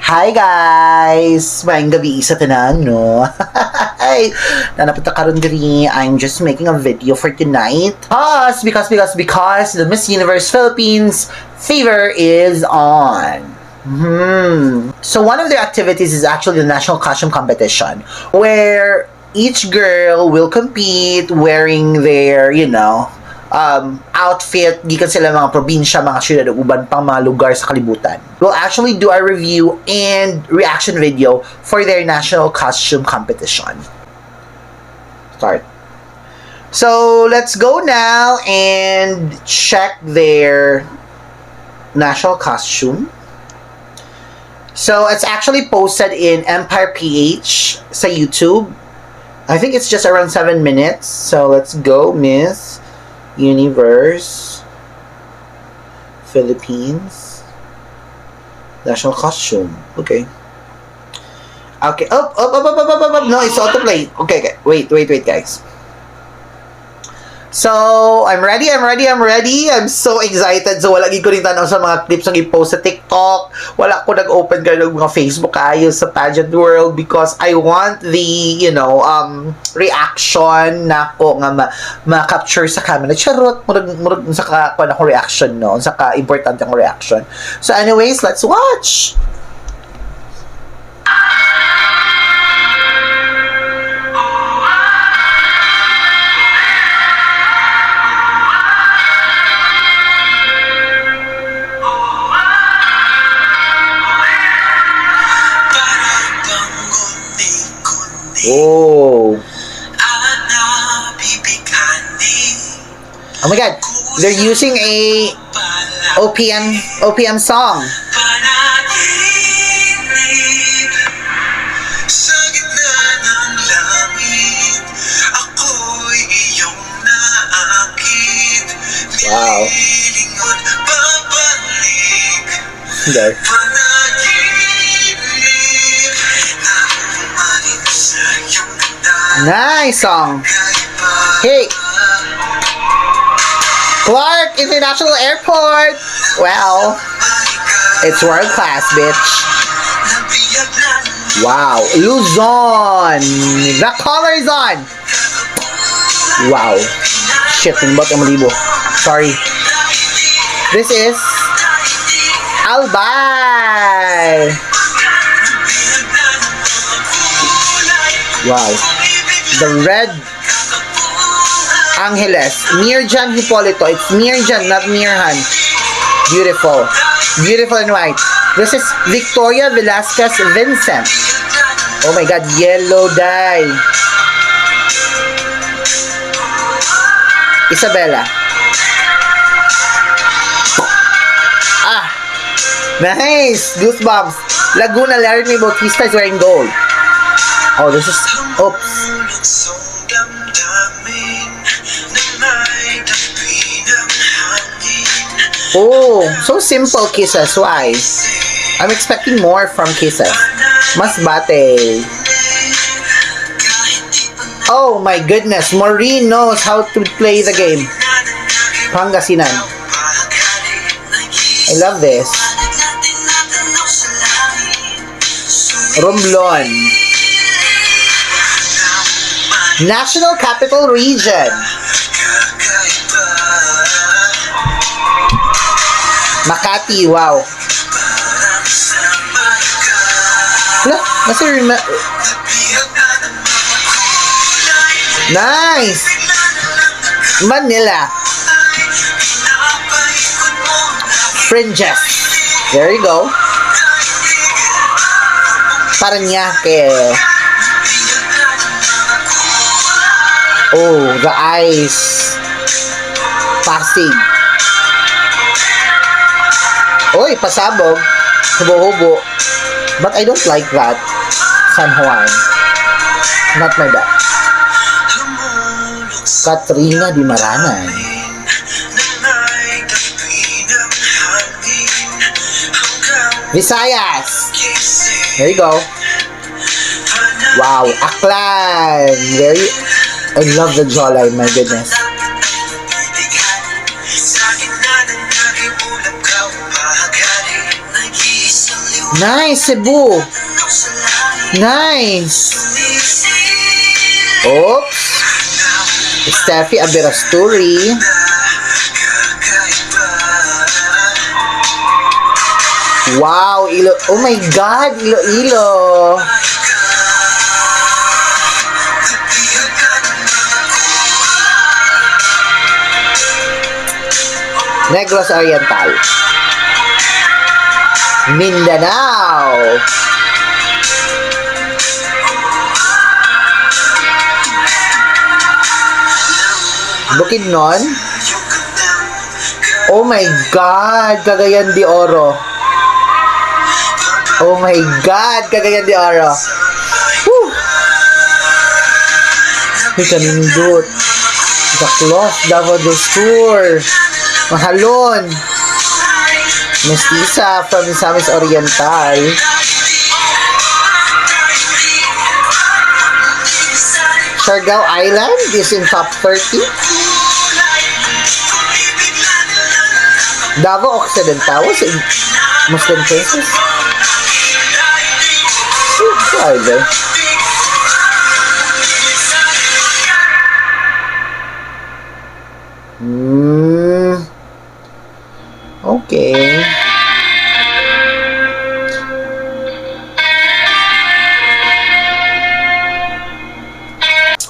Hi guys! Maayong gabi sa tanan, no? Hi! Nanapit na karon diri. I'm just making a video for tonight. Because the Miss Universe Philippines fever is on. So one of their activities is actually the National Costume Competition, where each girl will compete wearing their, outfit, gikan sila mga probinsya, mga syudad, uban pang mga lugar sa kalibutan. We'll actually do a review and reaction video for their national costume competition. Start. So, let's go now and check their national costume. So, it's actually posted in Empire PH sa YouTube. I think it's just around 7 minutes. So, let's go, Miss Universe Philippines national costume. Okay. Up. No, it's autoplay. Okay. Wait, guys. So, I'm ready. I'm so excited. So, wala ko rin tanaw sa mga clips na i-post sa TikTok. Wala ko nag-open ka ng mga Facebook ayos sa pageant world because I want the, reaction na ko nga ma-capture sa camera. Charot, murag sa ka ko reaction, no? Sa ka-importante ang reaction. So, anyways, let's watch! Oh my god, they're using a OPM song. Wow. Okay. Nice song. Hey, Clark International Airport. Well, it's world class, bitch. Wow, Luzon. The color is on. Wow. Shit, nimbot ang malibo. Sorry. This is Albay. Wow. The Red Angeles. Mirjan Hipolito. It's Mirjan, not Mirhan. Beautiful. Beautiful and white. This is Victoria Velasquez Vincent. Oh my god, yellow dye. Isabella. Nice! Goosebumps. Laguna Laramie Bautista is wearing gold. Oh, this is... Oops. Oh, so simple kisses. Why? I'm expecting more from kisses. Masbate. Oh my goodness. Maureen knows how to play the game. Pangasinan. I love this. Romblon. National Capital Region. Makati, wow. Nice. Manila. Fringes. There you go. Paranaque. Oh, the eyes. Pasig. Oy, Pasabog. Hubo-hubo. But I don't like that. San Juan. Not my bad. Katrina Di Maranan. Visayas. There you go. Wow, Aklan. I love the jawline, my goodness. Nice, Cebu. Nice. Oops. Steffi Aberasturi. Wow, oh my God, Iloilo. Negros Oriental. Mindanao. Bukidnon. Oh my God, Cagayan de Oro. Oh my God, Cagayan de Oro. Woo! May kanindot. Daklos, Davao del Sur. Mahalon. Mestiza from Misamis Oriental. Siargao Island is in top 30. Davao Occidental was in Muslim places. Either. Okay.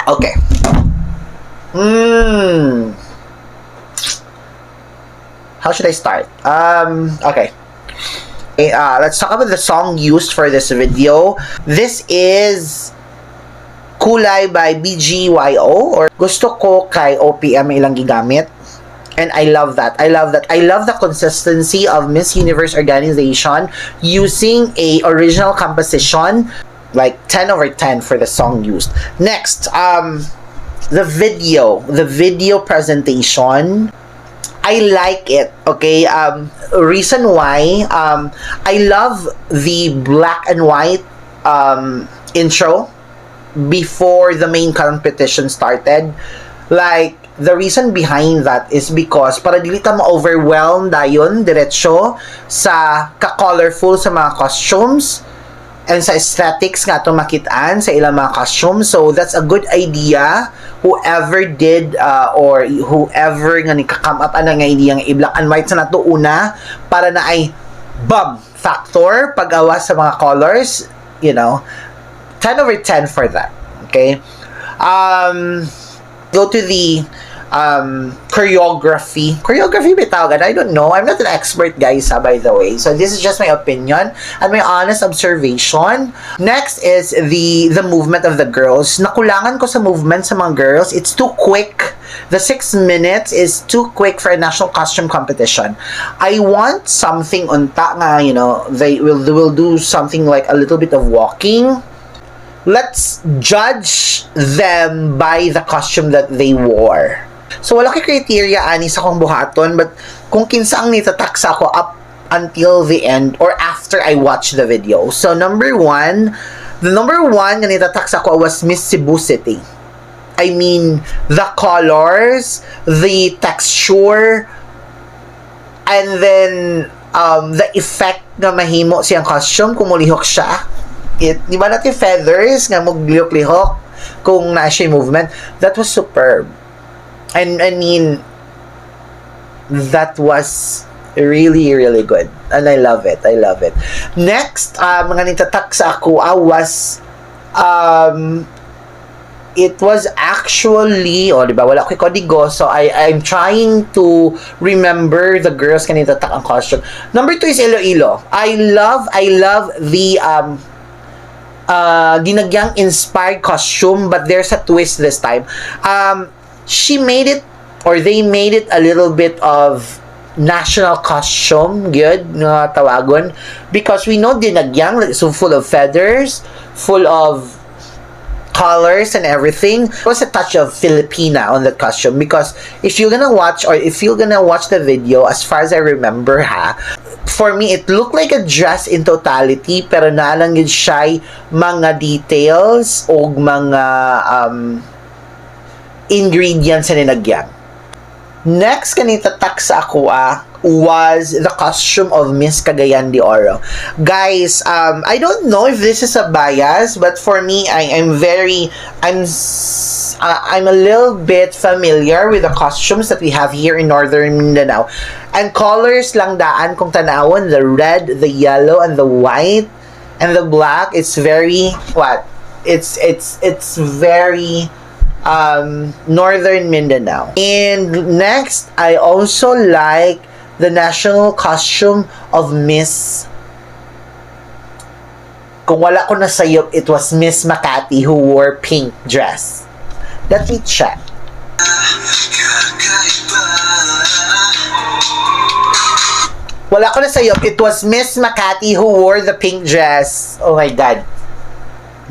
Okay. How should I start? Okay. Let's talk about the song used for this video. This is Kulay by BGYO, or Gusto Ko kay OPM ilang gigamit. And I love that. I love that. I love the consistency of Miss Universe organization using a original composition, like 10 over 10 for the song used. Next, the video presentation. I like it, okay? Reason why, I love the black and white intro before the main competition started. Like, the reason behind that is because para dili ta ma-overwhelm dayon diretso sa ka-colorful sa mga costumes and sa aesthetics nga itong makitaan sa ilang mga costumes. So that's a good idea. Whoever did or whoever nga ni-come up ana nga idea nga i-black and white sa nato una para na ay bomb factor pag-awa sa mga colors, you know. 10 over 10 for that. Okay? Go to the choreography may tawag. I don't know, I'm not an expert, guys, by the way, so this is just my opinion and my honest observation. Next is the movement of the girls. Nakulangan ko sa movement sa mga girls. It's too quick. The 6 minutes is too quick for a national costume competition. I want something unta nga, you know, they will do something like a little bit of walking. Let's judge them by the costume that they wore. So, wala kay criteria ani sa kong buhaton, but kung kinsa ang nitataksa ko up until the end or after I watch the video. So, the number one na nitataksa ko was Miss Cebu City. I mean, the colors, the texture, and then the effect na mahimo siyang costume kung mulihok siya. Di ba natin feathers nga maglihok-lihok kung na siya movement? That was superb. And I mean, that was really, really good. And I love it. Next, mga nitatak sa ako was, it was actually, di ba, wala ko kodigo, so I'm trying to remember the girls kanita tak ang costume. Number 2 is Iloilo. I love the, dinagyang inspired costume, but there's a twist this time. She made it, or they made it a little bit of national costume, good, nga tawagon, because we know dinagyang, so full of feathers, full of colors and everything. There was a touch of Filipina on that costume, because if you're gonna watch the video, as far as I remember for me, it looked like a dress in totality, pero naalang yun siya mga details o mga ingredients na ninagyan. Next, kanita tak sa ako was the costume of Miss Cagayan de Oro. Guys, I don't know if this is a bias, but for me, I'm a little bit familiar with the costumes that we have here in Northern Mindanao. And colors lang daan kung tanawon, the red, the yellow, and the white, and the black. It's very, what? It's very Northern Mindanao. And next, I also like the national costume of Miss, kung wala ko na sayop, it was Miss Makati who wore pink dress. Let me check. Wala ko na sayop, it was Miss Makati who wore the pink dress. Oh my God.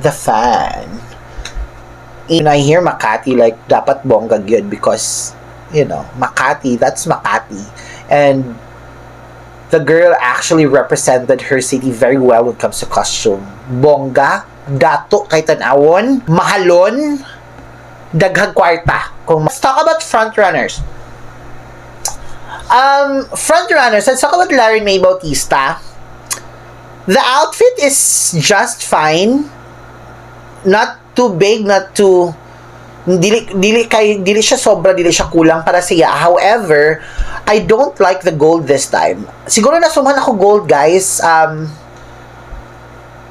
The fan. When I hear Makati, like, dapat bongga gyud because, you know, Makati, that's Makati. And the girl actually represented her city very well when it comes to costume. Bongga, dato kay tanawon, mahalon, daghang kwarta. Let's talk about front runners. Front runners, let's talk about Larry May Bautista. The outfit is just fine. Not too big, not too dili siya sobra, dili siya kulang para siya. However, I don't like the gold this time. Siguro nasuman ako gold, guys.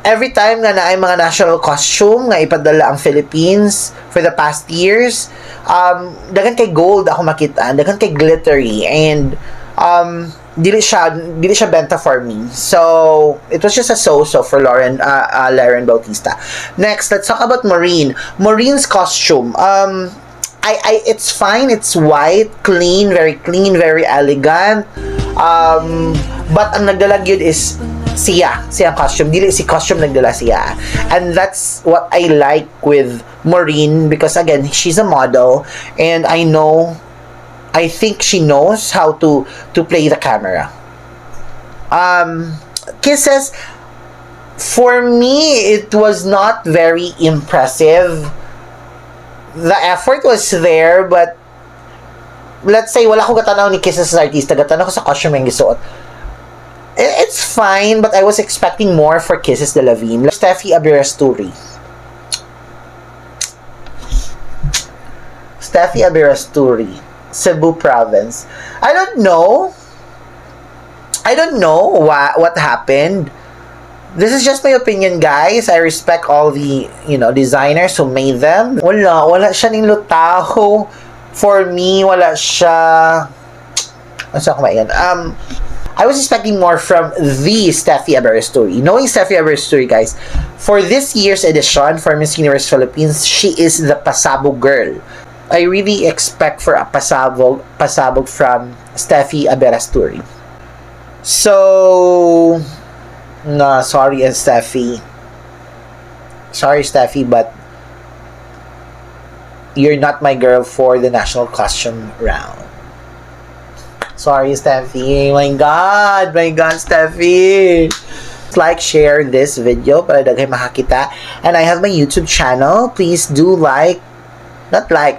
Every time na naay mga national costume nga ipadala ang Philippines for the past years, dagan kay gold ako makita, dagan kay glittery, and dili siya benta for me. So it was just a so-so for Lauren Bautista. Next, let's talk about Maureen. Maureen's costume. It's fine. It's white, clean, very elegant. But ang nagdala gyud is siya costume. Dili si costume nagdala siya. And that's what I like with Maureen, because again, she's a model, and I think she knows how to play the camera. Kisses, for me, it was not very impressive. The effort was there, but let's say wala ko gatanaw ni Kisses as artista, gatanaw ko sa costume yung gisuot. It's fine, but I was expecting more for Kisses de la Vigne. Steffi Abirasturi, Cebu province. I don't know what happened. This is just my opinion, guys. I respect all the, designers who made them. Wala siya ning lutaw. For me, wala siya. I was expecting more from the Steffi Abirasturi. Knowing Steffi Abirasturi, guys, for this year's edition for Miss Universe Philippines, she is the pasabog girl. I really expect for a pasabog from Steffi Abirasturi. So, no, sorry, Steffi. Sorry, Steffi, but you're not my girl for the national costume round. Sorry, Steffi. My God, Steffi. Like, share this video para daghay makakita. And I have my YouTube channel. Please do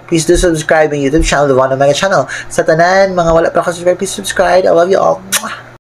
please do subscribe my YouTube channel, the Von Omega channel. Sa tanan, mga wala pa subscribe, please subscribe. I love you all. Mwah!